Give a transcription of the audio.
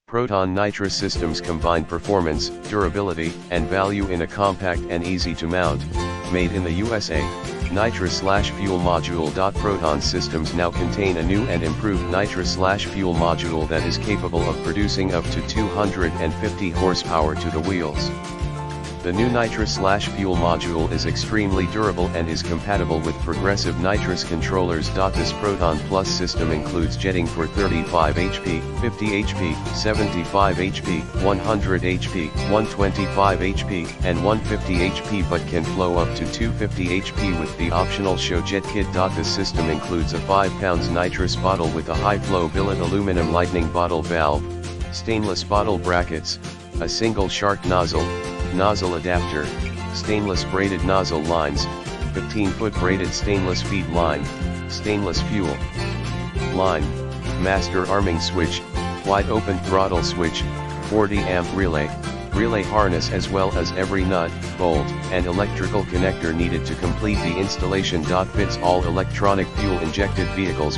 Proton Nitrous systems combine performance, durability, and value in a compact and easy to mount, made in the USA. Nitrous/fuel module. Proton systems now contain a new and improved Nitrous/fuel module that is capable of producing up to 250 horsepower to the wheels. The new Nitrous/fuel module is extremely durable and is compatible with progressive nitrous controllers. This Proton Plus system includes jetting for 35 HP, 50 HP, 75 HP, 100 HP, 125 HP, and 150 HP, but can flow up to 250 HP with the optional show jet kit. This system includes a 5 pounds nitrous bottle with a high-flow billet aluminum lightning bottle valve, stainless bottle brackets, a single shark nozzle adapter, stainless braided nozzle lines, 15-foot braided stainless feed line, stainless fuel line, master arming switch, wide open throttle switch, 40 amp relay harness, as well as every nut, bolt, and electrical connector needed to complete the installation. Fits all electronic fuel injected vehicles with